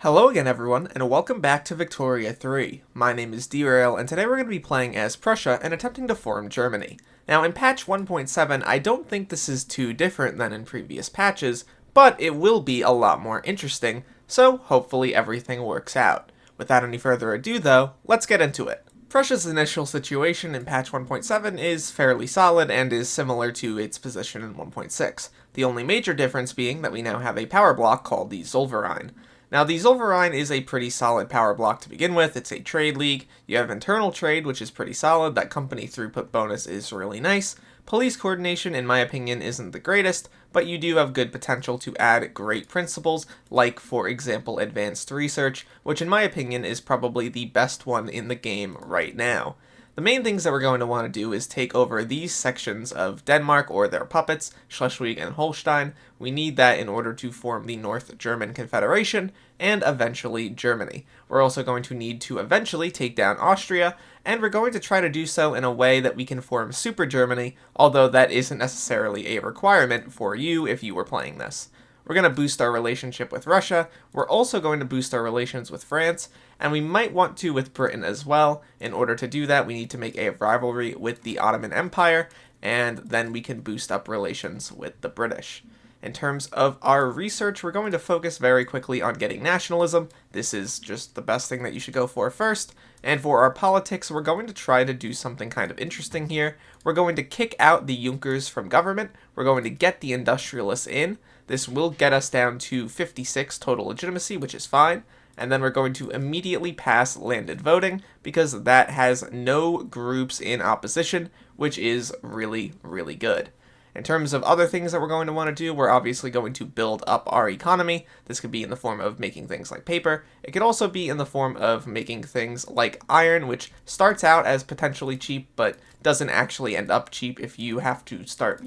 Hello again everyone, and welcome back to Victoria 3. My name is Derail, and today we're going to be playing as Prussia and attempting to form Germany. Now in patch 1.7, I don't think this is too different than in previous patches, but it will be a lot more interesting, so hopefully everything works out. Without any further ado though, let's get into it. Prussia's initial situation in patch 1.7 is fairly solid and is similar to its position in 1.6, the only major difference being that we now have a power block called the Zollverein. Now, the Zollverein is a pretty solid power block to begin with. It's a trade league. You have internal trade, which is pretty solid. That company throughput bonus is really nice. Police coordination, in my opinion, isn't the greatest, but you do have good potential to add great principles, like, for example, advanced research, which in my opinion is probably the best one in the game right now. The main things that we're going to want to do is take over these sections of Denmark or their puppets, Schleswig and Holstein. We need that in order to form the North German Confederation and eventually Germany. We're also going to need to eventually take down Austria, and we're going to try to do so in a way that we can form Super Germany, although that isn't necessarily a requirement for you if you were playing this. We're going to boost our relationship with Russia, we're also going to boost our relations with France, and we might want to with Britain as well. In order to do that, we need to make a rivalry with the Ottoman Empire, and then we can boost up relations with the British. In terms of our research, we're going to focus very quickly on getting nationalism. This is just the best thing that you should go for first. And for our politics, we're going to try to do something kind of interesting here. We're going to kick out the Junkers from government. We're going to get the industrialists in. This will get us down to 56 total legitimacy, which is fine. And then we're going to immediately pass landed voting, because that has no groups in opposition, which is really, really good. In terms of other things that we're going to want to do, we're obviously going to build up our economy. This could be in the form of making things like paper. It could also be in the form of making things like iron, which starts out as potentially cheap, but doesn't actually end up cheap if you have to start,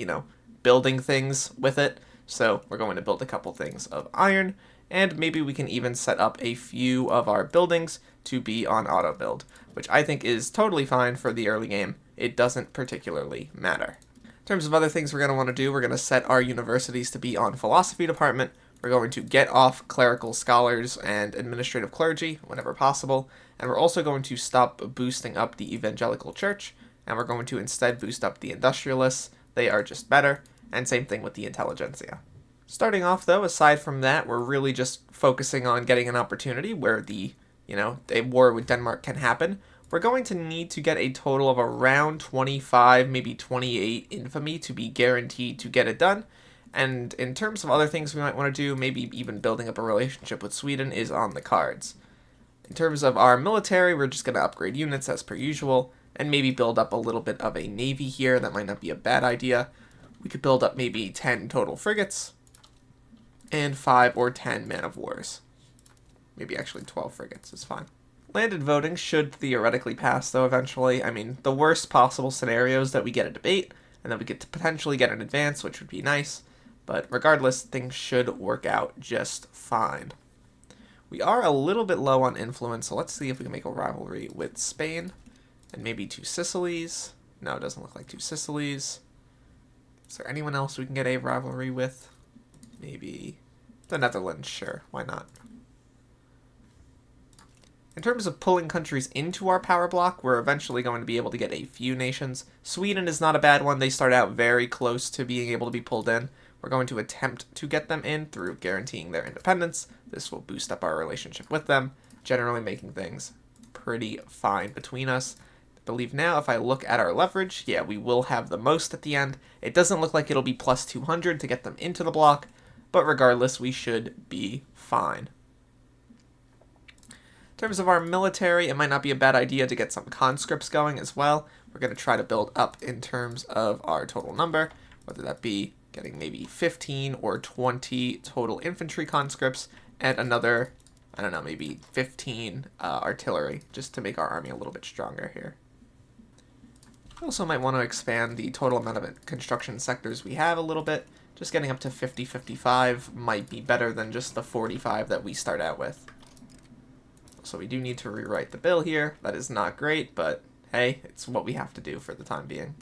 building things with it. So we're going to build a couple things of iron, and maybe we can even set up a few of our buildings to be on auto build, which I think is totally fine for the early game. It doesn't particularly matter. In terms of other things we're going to want to do, we're going to set our universities to be on philosophy department. We're going to get off clerical scholars and administrative clergy whenever possible, and we're also going to stop boosting up the evangelical church, and we're going to instead boost up the industrialists. They are just better, and same thing with the intelligentsia. Starting off though, aside from that, we're really just focusing on getting an opportunity where a war with Denmark can happen. We're going to need to get a total of around 25, maybe 28 infamy to be guaranteed to get it done. And in terms of other things we might want to do, maybe even building up a relationship with Sweden is on the cards. In terms of our military, we're just going to upgrade units as per usual, and maybe build up a little bit of a navy here. That might not be a bad idea. We could build up maybe 10 total frigates, and 5 or 10 man-of-wars. Maybe actually 12 frigates is fine. Landed voting should theoretically pass, though, eventually. I mean, the worst possible scenario is that we get a debate, and then we get to potentially get an advance, which would be nice. But regardless, things should work out just fine. We are a little bit low on influence, so let's see if we can make a rivalry with Spain. And maybe 2 Sicilies. No, it doesn't look like 2 Sicilies. Is there anyone else we can get a rivalry with? Maybe the Netherlands, sure, why not? In terms of pulling countries into our power block, we're eventually going to be able to get a few nations. Sweden is not a bad one. They start out very close to being able to be pulled in. We're going to attempt to get them in through guaranteeing their independence. This will boost up our relationship with them, generally making things pretty fine between us. I believe now if I look at our leverage, yeah, we will have the most at the end. It doesn't look like it'll be plus 200 to get them into the block, but regardless, we should be fine. In terms of our military, it might not be a bad idea to get some conscripts going as well. We're going to try to build up in terms of our total number, whether that be getting maybe 15 or 20 total infantry conscripts, and another, I don't know, maybe 15 artillery, just to make our army a little bit stronger here. We also might want to expand the total amount of construction sectors we have a little bit. Just getting up to 50-55 might be better than just the 45 that we start out with. So we do need to rewrite the bill here. That is not great, but hey, it's what we have to do for the time being.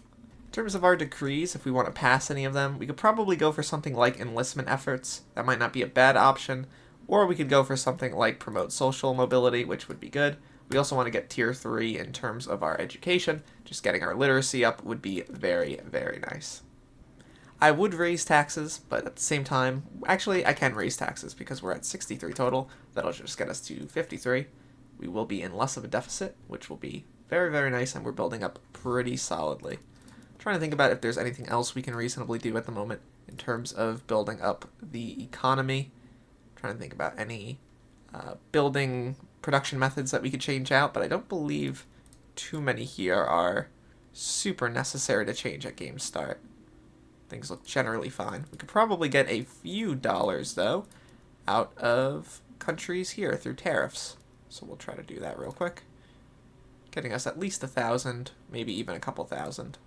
In terms of our decrees, if we want to pass any of them, we could probably go for something like enlistment efforts. That might not be a bad option. Or we could go for something like promote social mobility, which would be good. We also want to get tier 3 in terms of our education. Just getting our literacy up would be very, very nice. I would raise taxes, but at the same time, actually I can raise taxes because we're at 63 total. That'll just get us to 53. We will be in less of a deficit, which will be very, very nice, and we're building up pretty solidly. I'm trying to think about if there's anything else we can reasonably do at the moment in terms of building up the economy. I'm trying to think about any building production methods that we could change out, but I don't believe too many here are super necessary to change at game start. Things look generally fine. We could probably get a few dollars, though, out of countries here through tariffs. So we'll try to do that real quick. Getting us at least 1,000, maybe even a couple thousand.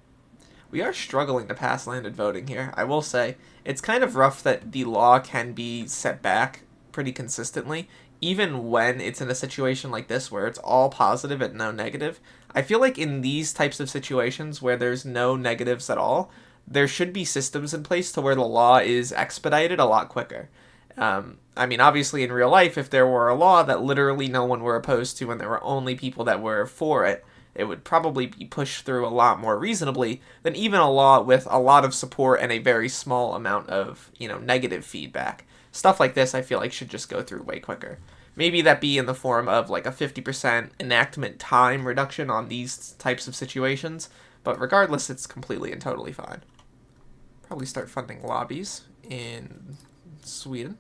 We are struggling to pass landed voting here. I will say, it's kind of rough that the law can be set back pretty consistently, even when it's in a situation like this where it's all positive and no negative. I feel like in these types of situations where there's no negatives at all, there should be systems in place to where the law is expedited a lot quicker. I mean, obviously in real life, if there were a law that literally no one were opposed to and there were only people that were for it, it would probably be pushed through a lot more reasonably than even a law with a lot of support and a very small amount of, negative feedback. Stuff like this I feel like should just go through way quicker. Maybe that be in the form of like a 50% enactment time reduction on these types of situations, but regardless, it's completely and totally fine. Probably start funding lobbies in Sweden.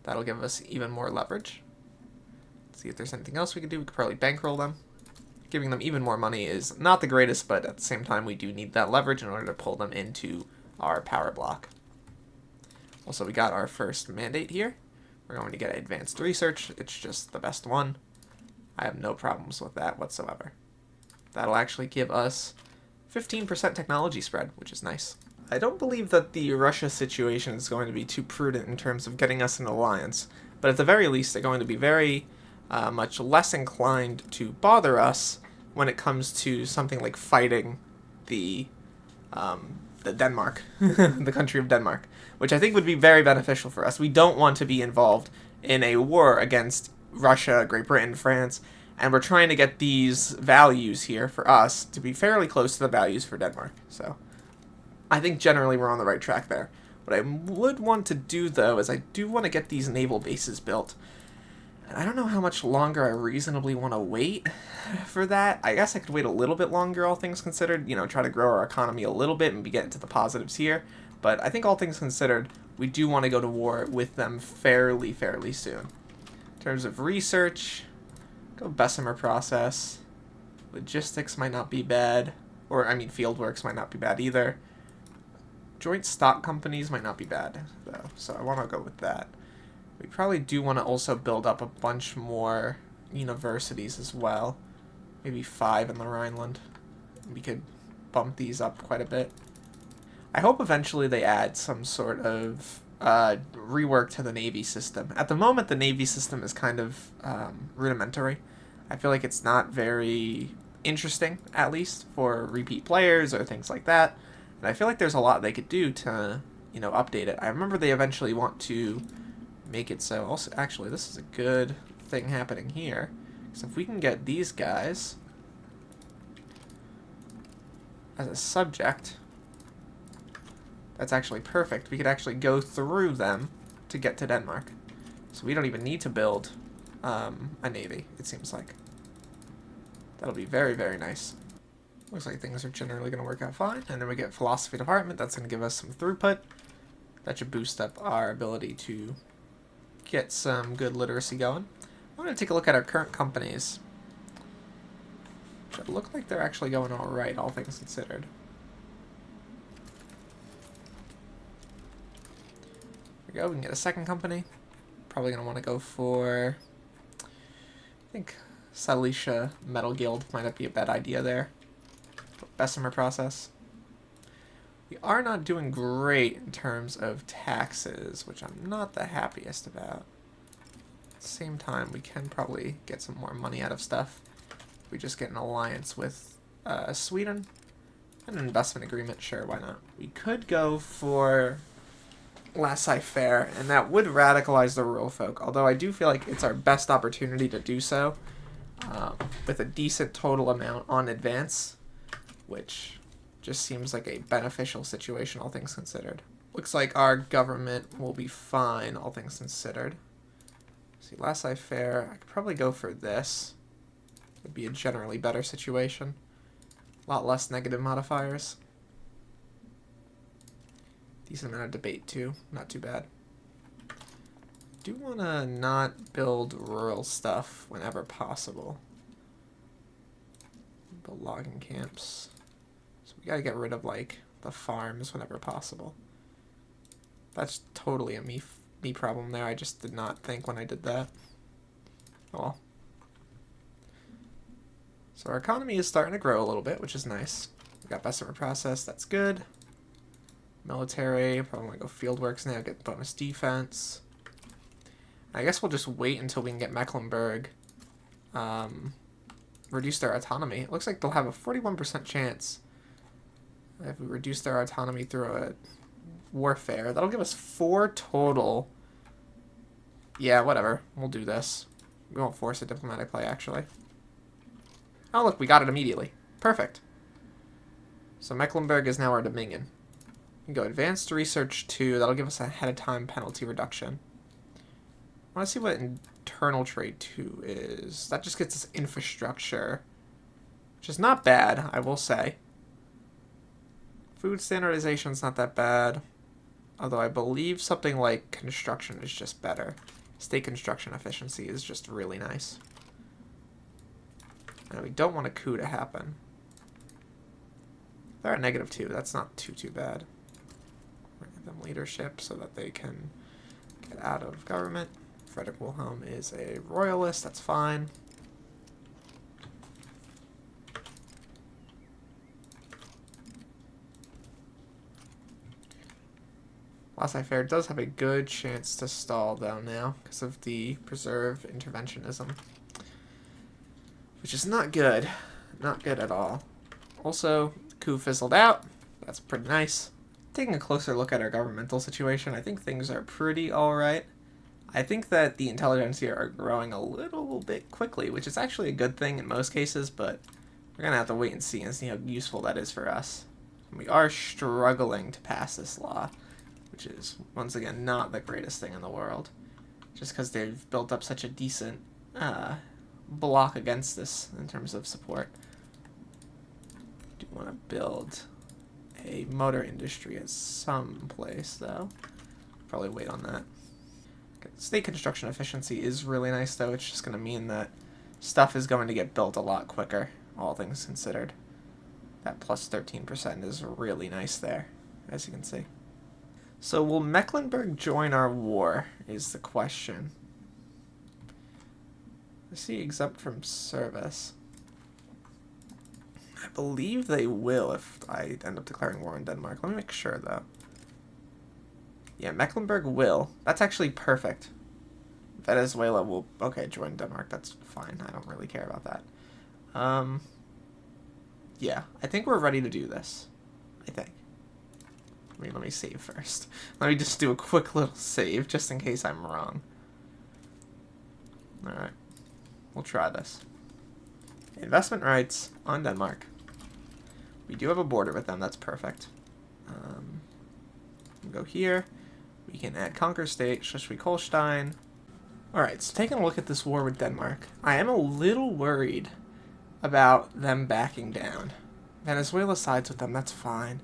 That'll give us even more leverage. Let's see if there's anything else we could do. We could probably bankroll them. Giving them even more money is not the greatest, but at the same time, we do need that leverage in order to pull them into our power block. Also, we got our first mandate here. We're going to get advanced research. It's just the best one. I have no problems with that whatsoever. That'll actually give us 15% technology spread, which is nice. I don't believe that the Russia situation is going to be too prudent in terms of getting us an alliance, but at the very least, they're going to be very much less inclined to bother us when it comes to something like fighting the Denmark, the country of Denmark, which I think would be very beneficial for us. We don't want to be involved in a war against Russia, Great Britain, France, and we're trying to get these values here for us to be fairly close to the values for Denmark. So I think generally we're on the right track there. What I would want to do, though, is I do want to get these naval bases built. And I don't know how much longer I reasonably want to wait for that. I guess I could wait a little bit longer, all things considered. Try to grow our economy a little bit and get into the positives here. But I think all things considered, we do want to go to war with them fairly soon. In terms of research, go Bessemer process. Logistics might not be bad. Field works might not be bad either. Joint stock companies might not be bad, though. So I want to go with that. We probably do want to also build up a bunch more universities as well. Maybe 5 in the Rhineland. We could bump these up quite a bit. I hope eventually they add some sort of rework to the Navy system. At the moment, the Navy system is kind of rudimentary. I feel like it's not very interesting, at least, for repeat players or things like that. And I feel like there's a lot they could do to, update it. I remember they eventually want to make it so. Also, actually, this is a good thing happening here. So if we can get these guys as a subject, that's actually perfect. We could actually go through them to get to Denmark. So we don't even need to build a navy, it seems like. That'll be very nice. Looks like things are generally going to work out fine. And then we get philosophy department. That's going to give us some throughput. That should boost up our ability to get some good literacy going. I'm going to take a look at our current companies, which look like they're actually going all right, all things considered. There we go. We can get a second company. Probably going to want to go for, I think, Silesia Metal Guild might not be a bad idea there. Bessemer process. We are not doing great in terms of taxes, which I'm not the happiest about. At the same time, we can probably get some more money out of stuff. We just get an alliance with Sweden and an investment agreement. Sure, why not? We could go for laissez-faire, and that would radicalize the rural folk, although I do feel like it's our best opportunity to do so, with a decent total amount on advance, which just seems like a beneficial situation, all things considered. Looks like our government will be fine, all things considered. See, laissez-faire, I could probably go for this. Would be a generally better situation. A lot less negative modifiers. Decent amount of debate, too. Not too bad. Do want to not build rural stuff whenever possible. Build logging camps. So we gotta get rid of, like, the farms whenever possible. That's totally a me problem there. I just did not think when I did that. Oh well. So our economy is starting to grow a little bit, which is nice. We got Bessemer process, that's good. Military, probably want to go fieldworks now, get bonus defense. I guess we'll just wait until we can get Mecklenburg reduce their autonomy. It looks like they'll have a 41% chance if we reduce their autonomy through a warfare. That'll give us 4 total. Yeah, whatever. We'll do this. We won't force a diplomatic play, actually. Oh, look, we got it immediately. Perfect. So Mecklenburg is now our dominion. We can go advanced research 2. That'll give us a ahead of time penalty reduction. I want to see what internal trade 2 is. That just gets us infrastructure, which is not bad, I will say. Food standardization is not that bad, although I believe something like construction is just better. State construction efficiency is just really nice. And we don't want a coup to happen. They're at -2. That's not too bad. We're gonna give them leadership so that they can get out of government. Frederick Wilhelm is a royalist. That's fine. Laissez-faire does have a good chance to stall, though, now, because of the preserve interventionism. Which is not good. Not good at all. Also, coup fizzled out. That's pretty nice. Taking a closer look at our governmental situation, I think things are pretty alright. I think that the intelligentsia are growing a little bit quickly, which is actually a good thing in most cases, but we're going to have to wait and see how useful that is for us. We are struggling to pass this law, which is, once again, not the greatest thing in the world. Just because they've built up such a decent block against this in terms of support. Do want to build a motor industry at some place, though. Probably wait on that. Okay. State construction efficiency is really nice, though. It's just going to mean that stuff is going to get built a lot quicker, all things considered. That plus 13% is really nice there, as you can see. So will Mecklenburg join our war, is the question. Is he exempt from service? I believe they will if I end up declaring war on Denmark. Let me make sure, though. Yeah, Mecklenburg will. That's actually perfect. Venezuela will, okay, join Denmark. That's fine. I don't really care about that. Yeah, I think we're ready to do this. I think. Let me save first. Let me just do a quick little save, just in case I'm wrong. Alright. We'll try this. Investment rights on Denmark. We do have a border with them. That's perfect. We'll go here. We can add Conquer State, Schleswig-Holstein. Alright, so taking a look at this war with Denmark. I am a little worried about them backing down. Venezuela sides with them. That's fine.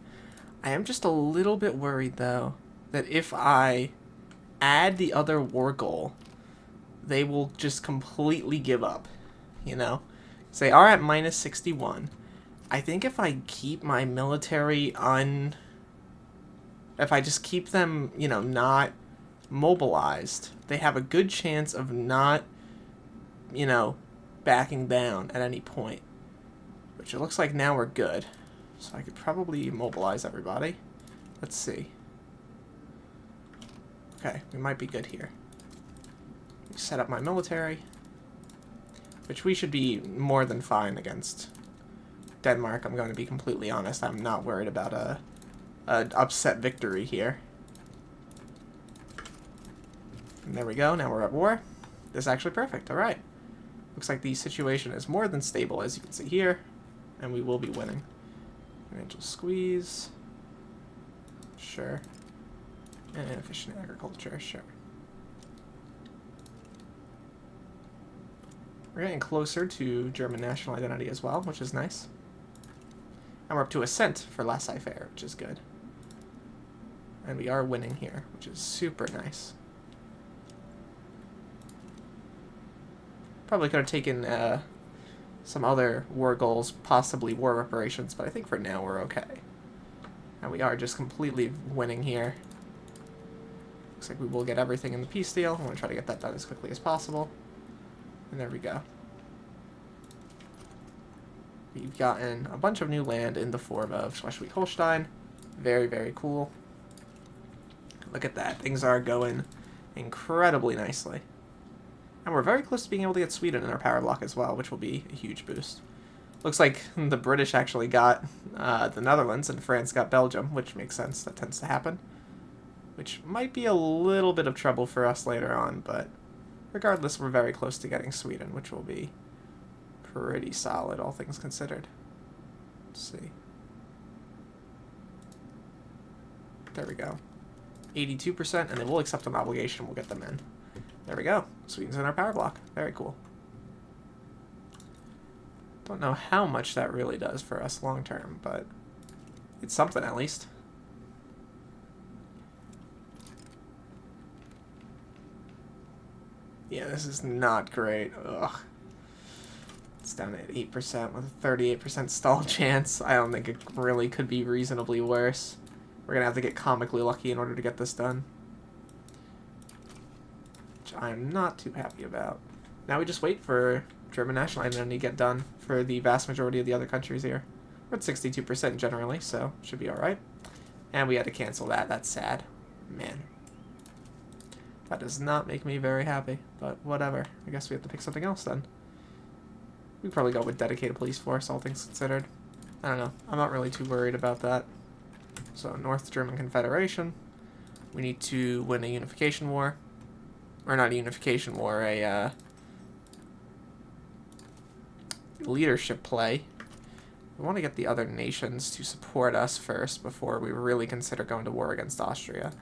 I am just a little bit worried, though, that if I add the other war goal, they will just completely give up, you know? So they are at -61. I think if I keep my military if I just keep them, you know, not mobilized, they have a good chance of not, you know, backing down at any point. Which it looks like now we're good. So I could probably mobilize everybody. Let's see. Okay, we might be good here. Set up my military, which we should be more than fine against Denmark. I'm going to be completely honest. I'm not worried about a upset victory here. And there we go, now we're at war. This is actually perfect, alright. Looks like the situation is more than stable, as you can see here. And we will be winning. Financial squeeze. Sure. And inefficient agriculture, sure. We're getting closer to German national identity as well, which is nice. And we're up to a cent for laissez-faire, which is good. And we are winning here, which is super nice. Probably could have taken some other war goals, possibly war reparations, but I think for now we're okay. And we are just completely winning here. Looks like we will get everything in the peace deal. I want to try to get that done as quickly as possible. And there we go. We've gotten a bunch of new land in the form of Schleswig-Holstein. Very, very cool. Look at that. Things are going incredibly nicely. And we're very close to being able to get Sweden in our power block as well, which will be a huge boost. Looks like the British actually got the Netherlands and France got Belgium, which makes sense. That tends to happen. Which might be a little bit of trouble for us later on, but regardless, we're very close to getting Sweden, which will be pretty solid, all things considered. Let's see. There we go. 82%, and they will accept an obligation. We'll get them in. There we go. Sweden's in our power block. Very cool. Don't know how much that really does for us long term, but it's something at least. Yeah, this is not great. Ugh. It's down at 8% with a 38% stall chance. I don't think it really could be reasonably worse. We're going to have to get comically lucky in order to get this done. Which I'm not too happy about. Now we just wait for German national identity to get done for the vast majority of the other countries here. We're at 62% generally, so should be alright. And we had to cancel that. That's sad. Man. That does not make me very happy, but whatever. I guess we have to pick something else then. We'd probably go with dedicated police force, all things considered. I don't know. I'm not really too worried about that. So, North German Confederation. We need to win a unification war. Or not a unification war, a leadership play. We want to get the other nations to support us first before we really consider going to war against Austria.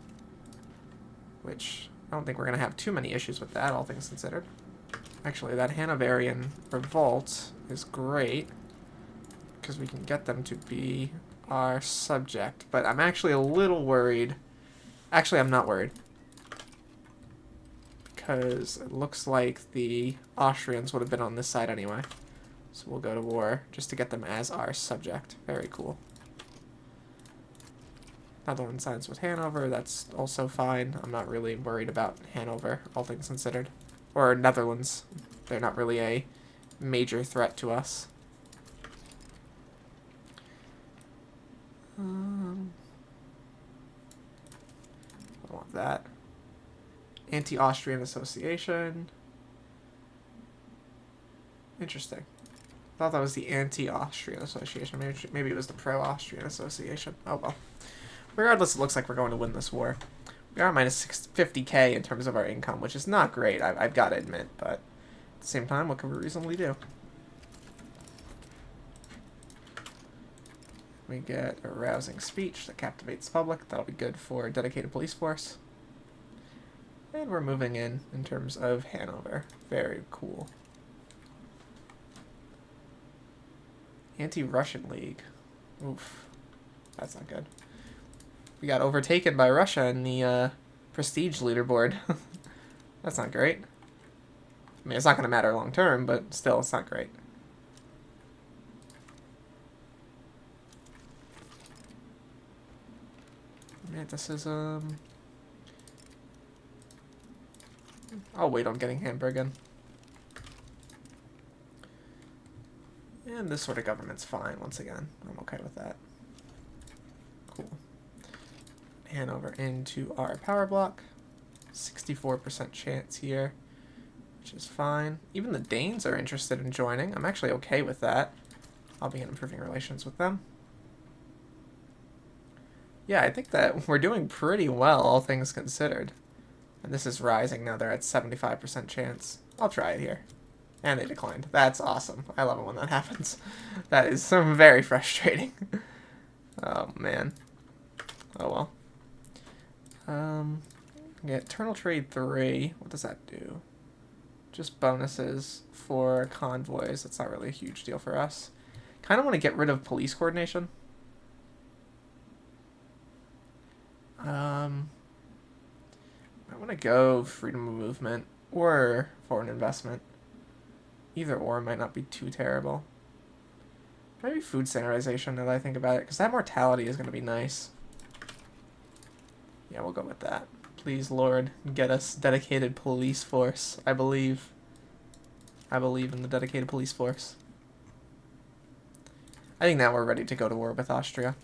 Which, I don't think we're going to have too many issues with that, all things considered. Actually, that Hanoverian revolt is great, because we can get them to be our subject. But I'm actually a little worried. Actually, I'm not worried. Because it looks like the Austrians would have been on this side anyway. So we'll go to war just to get them as our subject. Very cool. Netherlands signs with Hanover. That's also fine. I'm not really worried about Hanover, all things considered. Or Netherlands. They're not really a major threat to us. I want that. Anti-Austrian Association. Interesting. Thought that was the Anti-Austrian Association. Maybe it was the Pro-Austrian Association. Oh well. Regardless, it looks like we're going to win this war. We are minus 50k in terms of our income, which is not great, I've got to admit, but at the same time, what can we reasonably do? We get a rousing speech that captivates the public. That'll be good for a dedicated police force. And we're moving in terms of Hanover. Very cool. Anti-Russian League. Oof. That's not good. We got overtaken by Russia in the prestige leaderboard. That's not great. I mean, it's not going to matter long term, but still, it's not great. Romanticism. I'll wait on getting Hamburgen. And this sort of government's fine, once again. I'm okay with that. Cool. Hanover into our power block. 64% chance here, which is fine. Even the Danes are interested in joining. I'm actually okay with that. I'll be improving relations with them. Yeah, I think that we're doing pretty well, all things considered. And this is rising now. They're at 75% chance. I'll try it here. And they declined. That's awesome. I love it when that happens. That is very frustrating. Oh, man. Oh, well. Get Eternal Trade 3. What does that do? Just bonuses for convoys. That's not really a huge deal for us. Kind of want to get rid of police coordination. I want to go freedom of movement or foreign investment. Either or might not be too terrible. Maybe food standardization now that I think about it, because that mortality is going to be nice. Yeah, we'll go with that. Please, Lord, get us dedicated police force. I believe in the dedicated police force. I think now we're ready to go to war with Austria.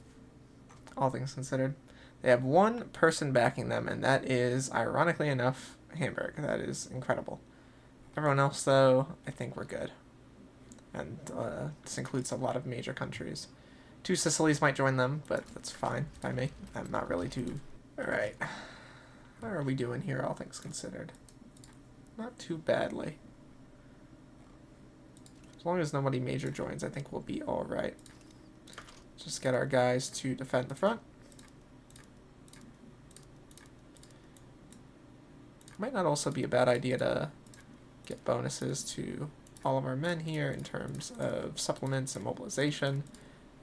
All things considered. They have one person backing them, and that is, ironically enough, Hamburg. That is incredible. Everyone else, though, I think we're good. And this includes a lot of major countries. 2 Sicilies might join them, but that's fine by me. I'm not really too... Alright. How are we doing here, all things considered? Not too badly. As long as nobody major joins, I think we'll be alright. Just get our guys to defend the front. Might not also be a bad idea to get bonuses to all of our men here in terms of supplements and mobilization,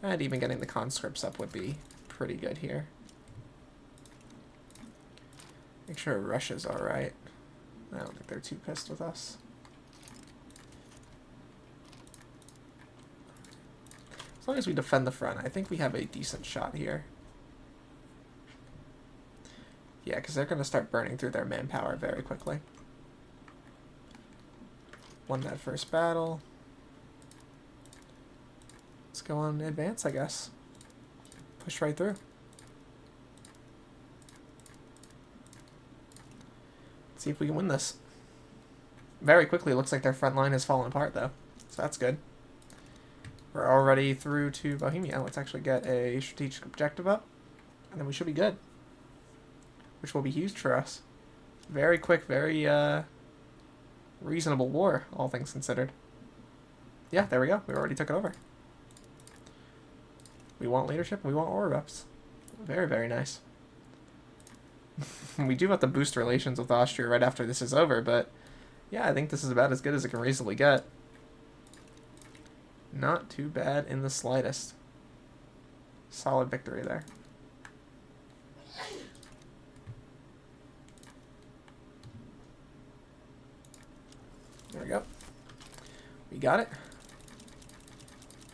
and even getting the conscripts up would be pretty good here. Make sure Russia's alright. I don't think they're too pissed with us. As long as we defend the front, I think we have a decent shot here. Yeah, because they're going to start burning through their manpower very quickly. Won that first battle. Let's go on advance, I guess. Push right through. See if we can win this. Very quickly, it looks like their front line has fallen apart, though. So that's good. We're already through to Bohemia. Let's actually get a strategic objective up. And then we should be good. Which will be huge for us. Very quick, very reasonable war, all things considered. Yeah, there we go. We already took it over. We want leadership. We want war reps. Very, very nice. We do have to boost relations with Austria right after this is over, but yeah, I think this is about as good as it can reasonably get. Not too bad in the slightest. Solid victory there. There we go. We got it.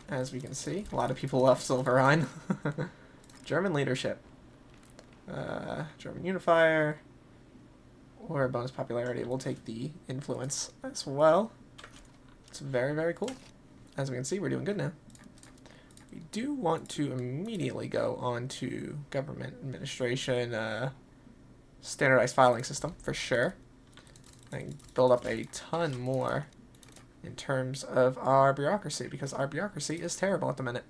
As we can see, a lot of people left Silverine. German leadership. German unifier. Or bonus popularity. We'll take the influence as well. It's very, very cool. As we can see, we're doing good now. We do want to immediately go on to government administration, standardized filing system, for sure. And build up a ton more in terms of our bureaucracy, because our bureaucracy is terrible at the minute.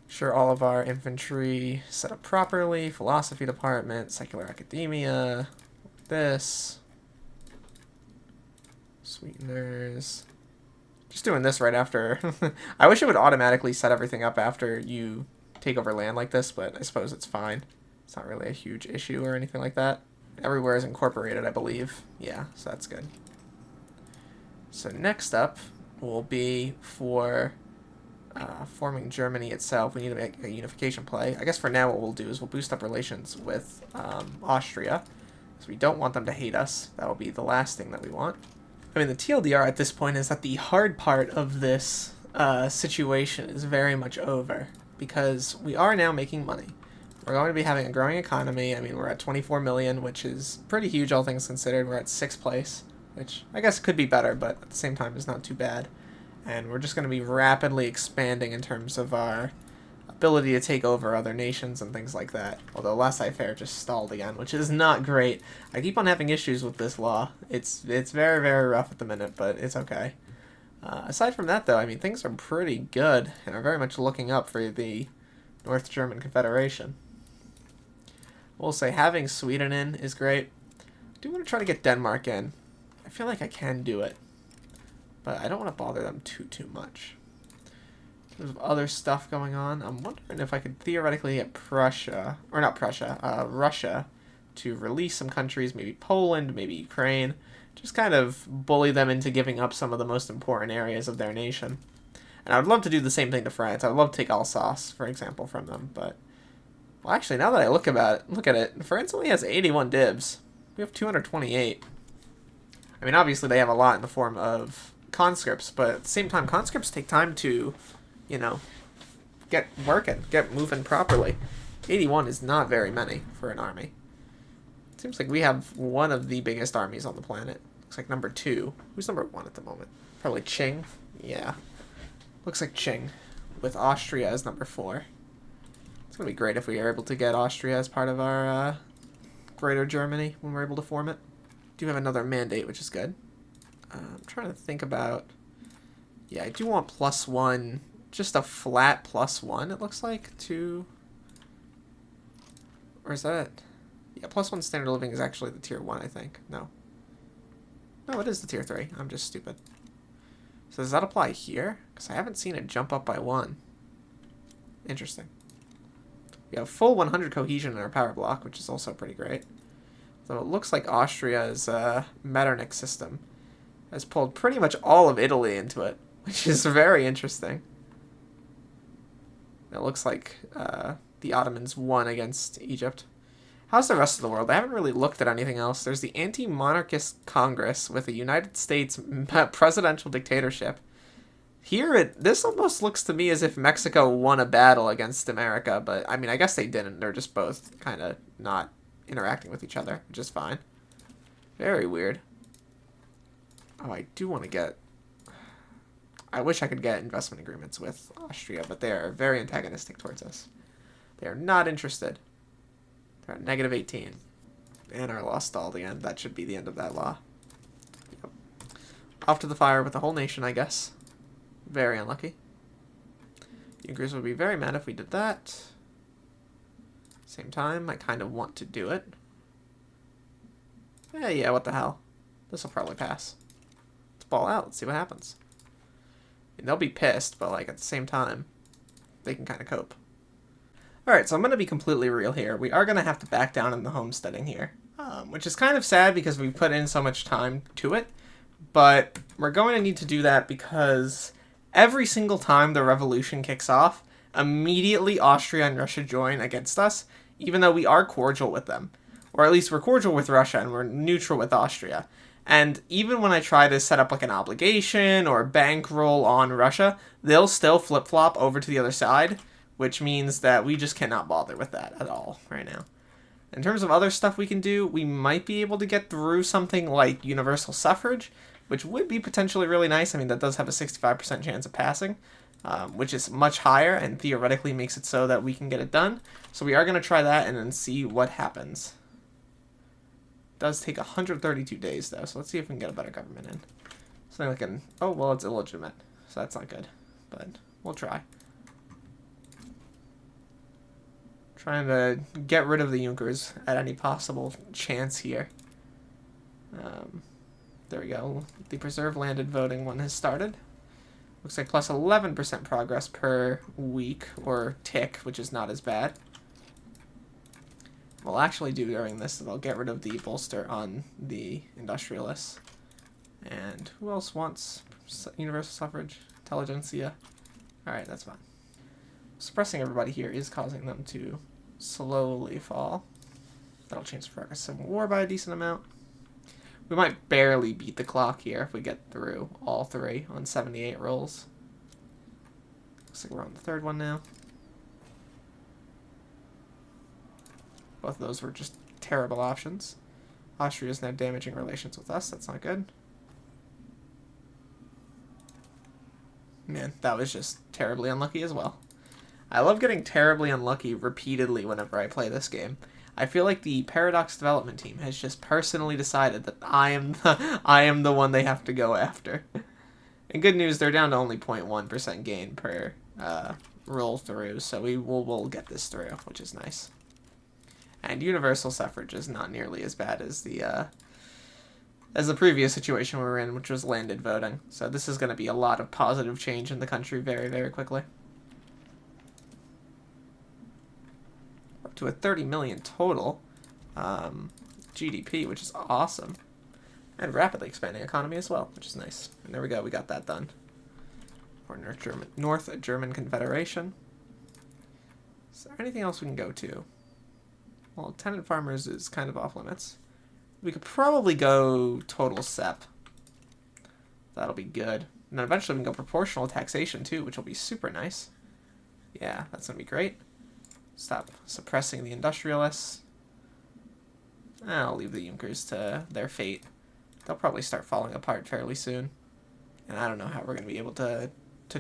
Sure, all of our infantry set up properly, philosophy department, secular academia, this, sweeteners. Just doing this right after. I wish it would automatically set everything up after you take over land like this, but I suppose it's fine. It's not really a huge issue or anything like that. Everywhere is incorporated, I believe. Yeah, so that's good. So next up will be for forming Germany itself. We need to make a unification play. I guess for now what we'll do is we'll boost up relations with Austria, because we don't want them to hate us. That will be the last thing that we want. I mean, the TLDR at this point is that the hard part of this situation is very much over, because we are now making money. We're going to be having a growing economy. I mean, we're at 24 million, which is pretty huge, all things considered. We're at 6th place, which I guess could be better, but at the same time is not too bad. And we're just going to be rapidly expanding in terms of our ability to take over other nations and things like that. Although laissez-faire just stalled again, which is not great. I keep on having issues with this law. It's very, very rough at the minute, but it's okay. Aside from that, though, I mean, things are pretty good and are very much looking up for the North German Confederation. We'll say having Sweden in is great. I do want to try to get Denmark in. I feel like I can do it, but I don't want to bother them too much. There's other stuff going on. I'm wondering if I could theoretically get Prussia, or not Prussia, Russia, to release some countries, maybe Poland, maybe Ukraine. Just kind of bully them into giving up some of the most important areas of their nation. And I would love to do the same thing to France. I would love to take Alsace, for example, from them. But, well, actually, now that I look at it, France only has 81 dibs. We have 228. I mean, obviously they have a lot in the form of conscripts, but at the same time, conscripts take time to, you know, get working, get moving properly. 81 is not very many for an army. It seems like we have one of the biggest armies on the planet. Looks like number 2. Who's number 1 at the moment? Probably Qing? Yeah. Looks like Qing, with Austria as number 4. It's going to be great if we are able to get Austria as part of our Greater Germany when we're able to form it. Do have another mandate, which is good. I'm trying to think about... Yeah, I do want +1, just a flat +1, it looks like, to... Or is that... Yeah, +1 standard living is actually the tier 1, I think. No. No, it is the tier 3. I'm just stupid. So does that apply here? Because I haven't seen it jump up by 1. Interesting. We have full 100 cohesion in our power block, which is also pretty great. So it looks like Austria's Metternich system has pulled pretty much all of Italy into it, which is very interesting. It looks like the Ottomans won against Egypt. How's the rest of the world? I haven't really looked at anything else. There's the anti-monarchist Congress with a United States presidential dictatorship. Here, this almost looks to me as if Mexico won a battle against America, but I mean, I guess they didn't. They're just both kind of not interacting with each other, which is fine. Very weird. Oh, I do want to get... I wish I could get investment agreements with Austria, but they are very antagonistic towards us. They are not interested. They're at -18. And our law stalled again. That should be the end of that law. Yep. Off to the fire with the whole nation, I guess. Very unlucky. The Uyghurs would be very mad if we did that. Same time, I kind of want to do it. Yeah, what the hell. This will probably pass. Let's ball out. Let's see what happens. I mean, they'll be pissed, but like at the same time, they can kind of cope. Alright, so I'm going to be completely real here. We are going to have to back down in the homesteading here. Which is kind of sad because we put in so much time to it. But we're going to need to do that because every single time the revolution kicks off, immediately Austria and Russia join against us, even though we are cordial with them. Or at least we're cordial with Russia and we're neutral with Austria. And even when I try to set up like an obligation or bankroll on Russia, they'll still flip-flop over to the other side, which means that we just cannot bother with that at all right now. In terms of other stuff we can do, we might be able to get through something like universal suffrage, which would be potentially really nice. I mean, that does have a 65% chance of passing, which is much higher and theoretically makes it so that we can get it done. So we are going to try that and then see what happens. It does take 132 days, though, so let's see if we can get a better government in. Something like an... Oh, well, it's illegitimate, so that's not good, but we'll try. Trying to get rid of the Junkers at any possible chance here. There we go. The preserve landed voting one has started. Looks like plus 11% progress per week, or tick, which is not as bad. What we'll actually do during this is I'll get rid of the bolster on the industrialists. And who else wants universal suffrage? Intelligentsia. Alright, that's fine. Suppressing everybody here is causing them to slowly fall. That'll change the progress of civil war by a decent amount. We might barely beat the clock here if we get through all 3 on 78 rolls. Looks like we're on the 3rd one now. Both of those were just terrible options. Austria's now damaging relations with us. That's not good. Man, that was just terribly unlucky as well. I love getting terribly unlucky repeatedly whenever I play this game. I feel like the Paradox development team has just personally decided that I am the one they have to go after. And good news, they're down to only 0.1% gain per roll through, so we'll get this through, which is nice. And universal suffrage is not nearly as bad as the previous situation we were in, which was landed voting. So this is going to be a lot of positive change in the country very, very quickly. We're up to a 30 million total GDP, which is awesome. And rapidly expanding economy as well, which is nice. And there we go, we got that done. For North German Confederation. Is there anything else we can go to? Well, tenant farmers is kind of off limits. We could probably go total SEP. That'll be good. And then eventually we can go proportional taxation too, which will be super nice. Yeah, that's going to be great. Stop suppressing the industrialists. I'll leave the Junkers to their fate. They'll probably start falling apart fairly soon. And I don't know how we're going to be able to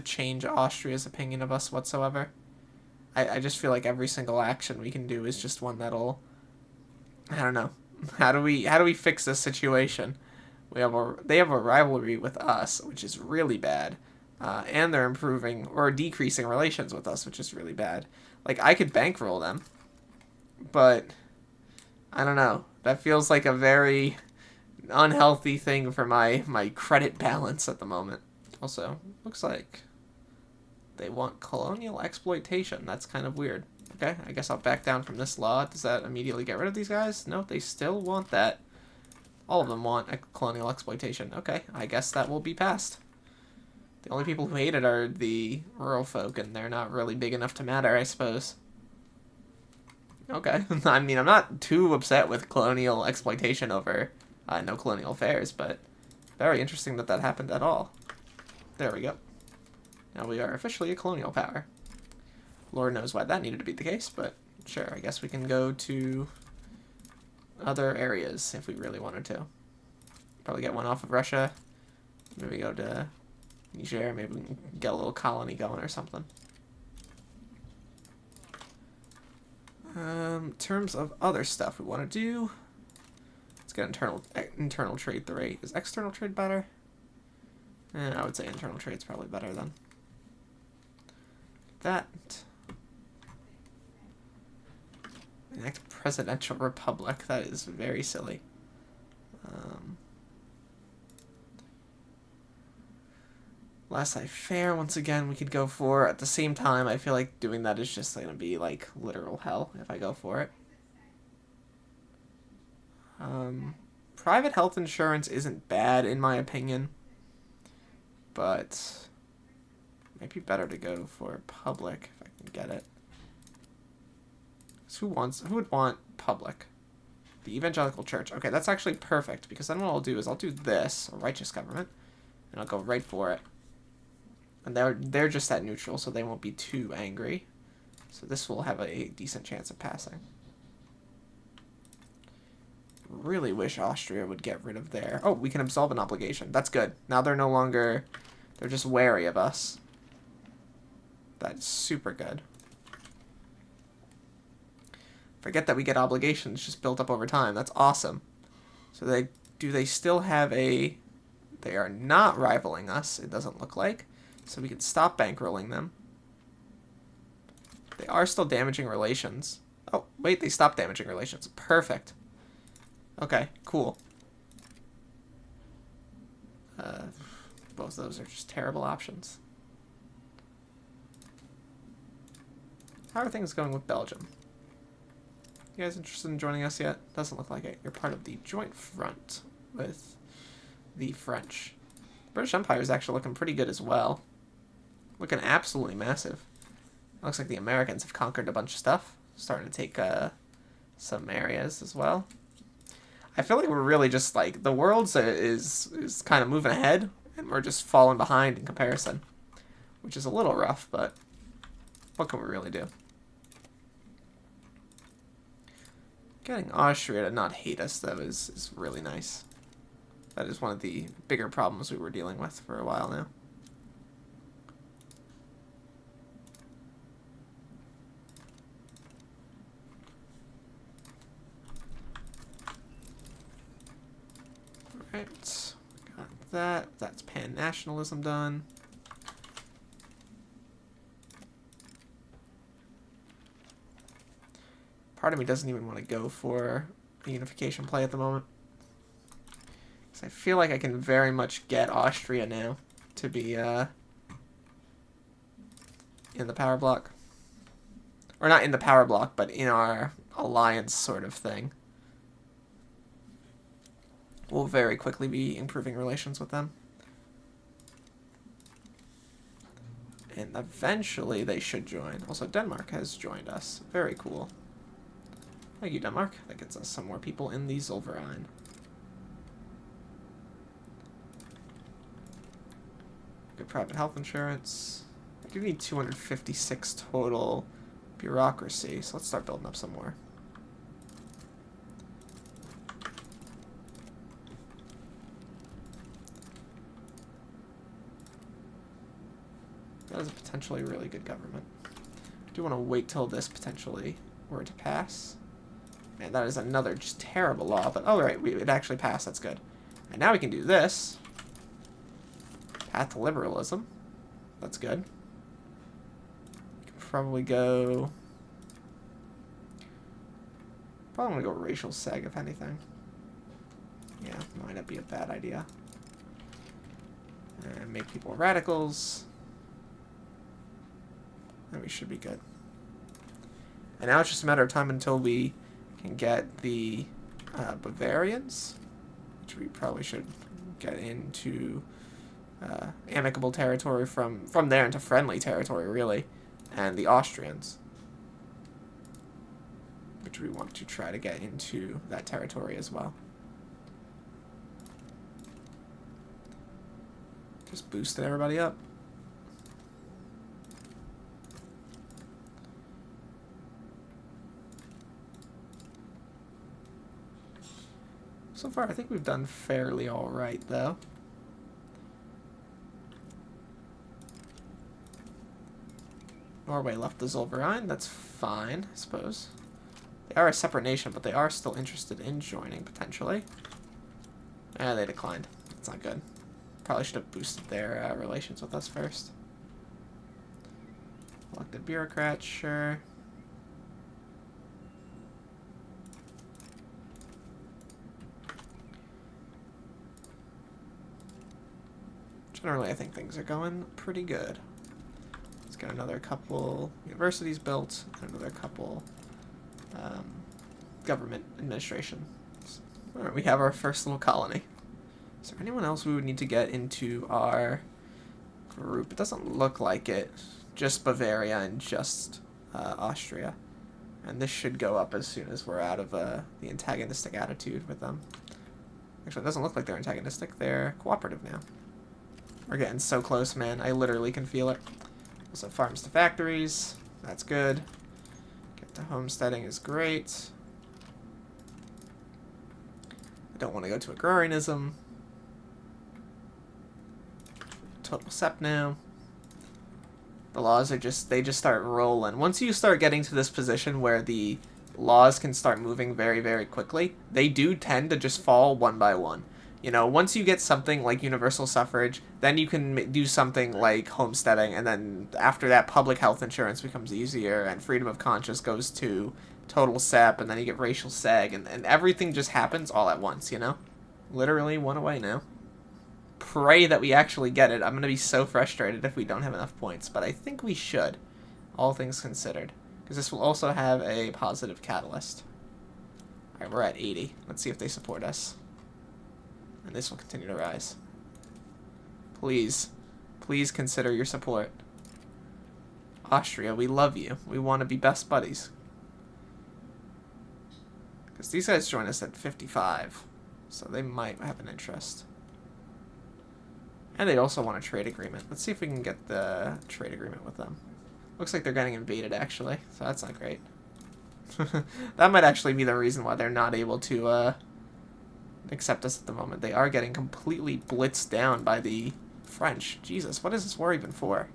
change Austria's opinion of us whatsoever. I just feel like every single action we can do is just one that'll... I don't know. How do we fix this situation? They have a rivalry with us, which is really bad. And they're improving or decreasing relations with us, which is really bad. Like, I could bankroll them. But, I don't know. That feels like a very unhealthy thing for my credit balance at the moment. Also, looks like they want colonial exploitation. That's kind of weird. Okay, I guess I'll back down from this law. Does that immediately get rid of these guys? No, they still want that. All of them want colonial exploitation. Okay, I guess that will be passed. The only people who hate it are the rural folk, and they're not really big enough to matter, I suppose. Okay, I mean, I'm not too upset with colonial exploitation over no colonial affairs, but very interesting that that happened at all. There we go. Now we are officially a colonial power. Lord knows why that needed to be the case, but sure, I guess we can go to other areas if we really wanted to. Probably get one off of Russia. Maybe go to Niger. Maybe we can get a little colony going or something. In terms of other stuff we want to do, let's get internal trade 3. Is external trade better? I would say internal trade's probably better then. That. Enact presidential republic. That is very silly. Laissez-faire, once again, we could go for. At the same time, I feel like doing that is just going to be, like, literal hell if I go for it. Private health insurance isn't bad, in my opinion. But it might be better to go for public if I can get it. Who would want public? The evangelical church. Okay, that's actually perfect, because then what I'll do is I'll do this, a righteous government, and I'll go right for it. And they're just at neutral, so they won't be too angry. So this will have a decent chance of passing. Really wish Austria would get rid of their... Oh, we can absolve an obligation. That's good. Now they're no longer... They're just wary of us. That's super good. Forget that we get obligations just built up over time. That's awesome. So they still have a... They are not rivaling us, it doesn't look like. So we can stop bankrolling them. They are still damaging relations. Oh, wait, they stopped damaging relations. Perfect. Okay, cool. Both of those are just terrible options. How are things going with Belgium? You guys interested in joining us yet? Doesn't look like it. You're part of the joint front with the French. The British Empire is actually looking pretty good as well. Looking absolutely massive. Looks like the Americans have conquered a bunch of stuff. Starting to take some areas as well. I feel like we're really just like, the world is kind of moving ahead, and we're just falling behind in comparison. Which is a little rough, but what can we really do? Getting Austria to not hate us, though, is really nice. That is one of the bigger problems we were dealing with for a while now. Alright, got that. That's pan-nationalism done. Part of me doesn't even want to go for a unification play at the moment. Because I feel like I can very much get Austria now to be in the power block. Or not in the power block, but in our alliance sort of thing. We'll very quickly be improving relations with them. And eventually they should join. Also, Denmark has joined us. Very cool. Thank you, Denmark. That gets us some more people in the Zollverein. Good private health insurance. I do need 256 total bureaucracy, so let's start building up some more. That is a potentially really good government. I do want to wait till this potentially were to pass. Man, that is another just terrible law, but oh right, it actually passed, that's good. And now we can do this. Path to liberalism. That's good. We can probably go... Probably want to go racial seg, if anything. Yeah, might not be a bad idea. And make people radicals. And we should be good. And now it's just a matter of time until we can get the Bavarians, which we probably should get into amicable territory from there into friendly territory, really, and the Austrians, which we want to try to get into that territory as well. Just boosted everybody up. So far, I think we've done fairly all right, though. Norway left the Zollverein. That's fine, I suppose. They are a separate nation, but they are still interested in joining, potentially. They declined. That's not good. Probably should have boosted their relations with us first. Elected bureaucrats, sure. Generally, I think things are going pretty good. Let's get another couple universities built, and another couple government administration. All right, we have our first little colony. Is there anyone else we would need to get into our group? It doesn't look like it. Just Bavaria and just Austria. And this should go up as soon as we're out of the antagonistic attitude with them. Actually, it doesn't look like they're antagonistic. They're cooperative now. We're getting so close, man. I literally can feel it. Also, farms to factories. That's good. Get to homesteading is great. I don't want to go to agrarianism. Total SEP now. The laws are they just start rolling. Once you start getting to this position where the laws can start moving very, very quickly, they do tend to just fall one by one. You know, once you get something like universal suffrage, then you can do something like homesteading, and then after that, public health insurance becomes easier, and freedom of conscience goes to total SEP, and then you get racial seg, and everything just happens all at once, you know? Literally one away now. Pray that we actually get it. I'm going to be so frustrated if we don't have enough points, but I think we should, all things considered, because this will also have a positive catalyst. Alright, we're at 80. Let's see if they support us. And this will continue to rise. Please, please consider your support. Austria, we love you. We want to be best buddies. Because these guys join us at 55. So they might have an interest. And they also want a trade agreement. Let's see if we can get the trade agreement with them. Looks like they're getting invaded, actually. So that's not great. That might actually be the reason why they're not able to accept us at the moment. They are getting completely blitzed down by the French. Jesus, what is this war even for?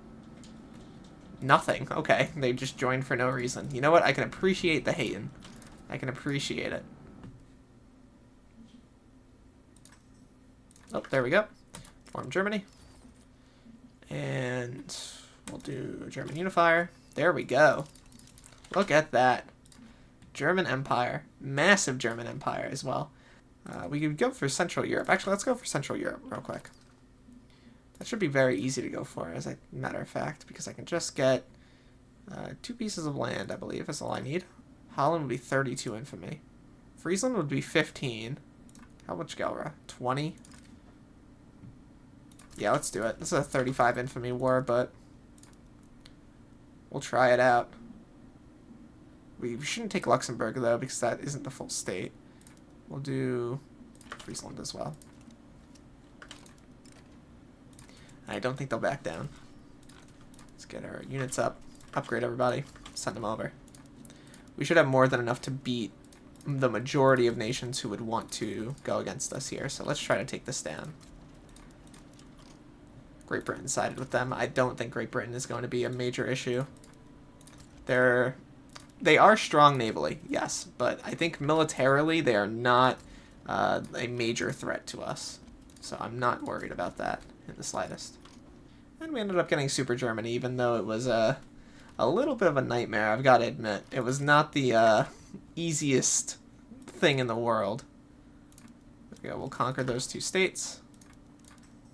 Nothing. Okay, they just joined for no reason. You know what? I can appreciate the hating. I can appreciate it. Oh, there we go. Form Germany. And we'll do German Unifier. There we go. Look at that. German Empire. Massive German Empire as well. We could go for Central Europe. Actually, let's go for Central Europe real quick. That should be very easy to go for, as a matter of fact, because I can just get 2 pieces of land, I believe, is all I need. Holland would be 32 infamy. Friesland would be 15. How much Gelra? 20? Yeah, let's do it. This is a 35 infamy war, but we'll try it out. We shouldn't take Luxembourg, though, because that isn't the full state. We'll do Friesland as well. I don't think they'll back down. Let's get our units up. Upgrade everybody. Send them over. We should have more than enough to beat the majority of nations who would want to go against us here. So let's try to take this down. Great Britain sided with them. I don't think Great Britain is going to be a major issue. They are strong navally, yes, but I think militarily they are not a major threat to us. So I'm not worried about that in the slightest. And we ended up getting Super Germany, even though it was a little bit of a nightmare, I've got to admit. It was not the easiest thing in the world. There we go, we'll conquer those 2 states.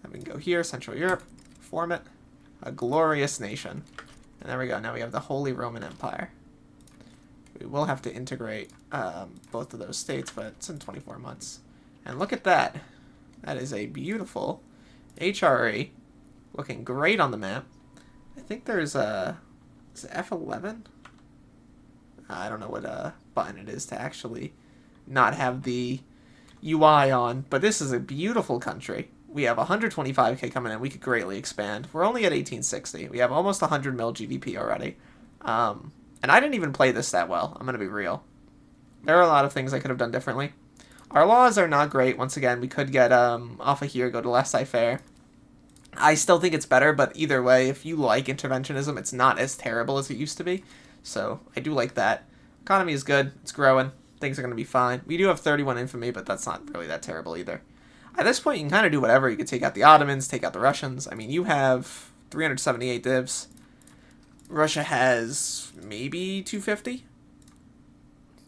Then we can go here, Central Europe, form it. A glorious nation. And there we go, now we have the Holy Roman Empire. We will have to integrate both of those states, but it's in 24 months. And look at that. That is a beautiful HRE. Looking great on the map. I think there's a... Is it F11? I don't know what button it is to actually not have the UI on, but this is a beautiful country. We have 125k coming in. We could greatly expand. We're only at 1860. We have almost 100 mil GDP already. And I didn't even play this that well. I'm going to be real. There are a lot of things I could have done differently. Our laws are not great. Once again, we could get off of here, go to laissez-faire. I still think it's better, but either way, if you like interventionism, it's not as terrible as it used to be. So I do like that. Economy is good. It's growing. Things are going to be fine. We do have 31 infamy, but that's not really that terrible either. At this point, you can kind of do whatever. You could take out the Ottomans, take out the Russians. I mean, you have 378 divs. Russia has maybe 250?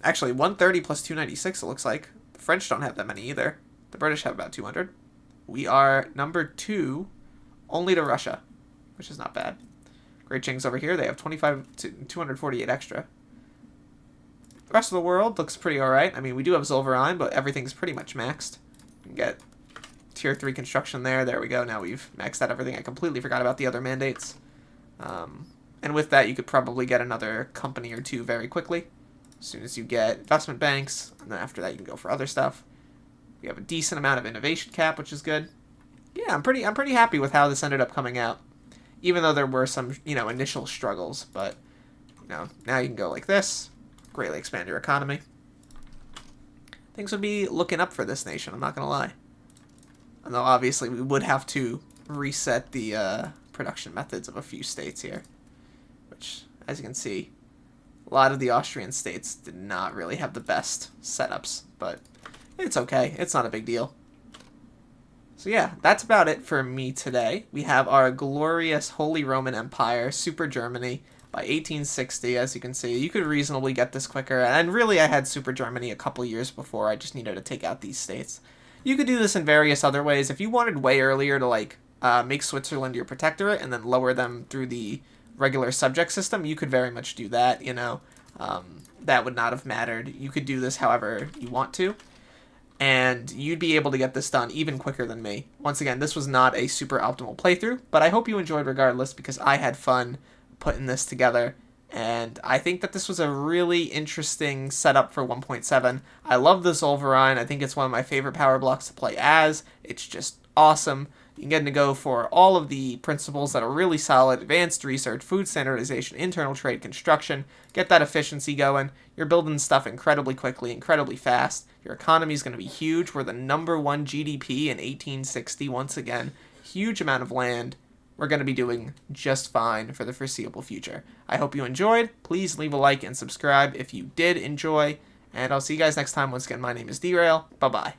Actually, 130 plus 296, it looks like. The French don't have that many either. The British have about 200. We are number 2, only to Russia, which is not bad. Great Qing's over here. They have 25 to 248 extra. The rest of the world looks pretty alright. I mean, we do have Zollverein, but everything's pretty much maxed. You can get tier 3 construction there. There we go. Now we've maxed out everything. I completely forgot about the other mandates. And with that, you could probably get another company or 2 very quickly. As soon as you get investment banks, and then after that you can go for other stuff. We have a decent amount of innovation cap, which is good. Yeah, I'm pretty happy with how this ended up coming out. Even though there were some, initial struggles, but now you can go like this, greatly expand your economy. Things would be looking up for this nation, I'm not going to lie. Although obviously we would have to reset the production methods of a few states here. Which, as you can see, a lot of the Austrian states did not really have the best setups, but it's okay. It's not a big deal. So yeah, that's about it for me today. We have our glorious Holy Roman Empire, Super Germany, by 1860, as you can see. You could reasonably get this quicker, and really I had Super Germany a couple years before. I just needed to take out these states. You could do this in various other ways. If you wanted way earlier to make Switzerland your protectorate and then lower them through the regular subject system, you could very much do that, that would not have mattered. You could do this however you want to, and you'd be able to get this done even quicker than me. Once again, this was not a super optimal playthrough, but I hope you enjoyed regardless, because I had fun putting this together, and I think that this was a really interesting setup for 1.7. I love the Zollverein. I think it's one of my favorite power blocks to play as. It's just awesome. You can get to go for all of the principles that are really solid: advanced research, food standardization, internal trade, construction. Get that efficiency going. You're building stuff incredibly quickly, incredibly fast. Your economy is going to be huge. We're the #1 GDP in 1860 once again. Huge amount of land. We're going to be doing just fine for the foreseeable future. I hope you enjoyed. Please leave a like and subscribe if you did enjoy. And I'll see you guys next time. Once again, my name is Derail. Bye-bye.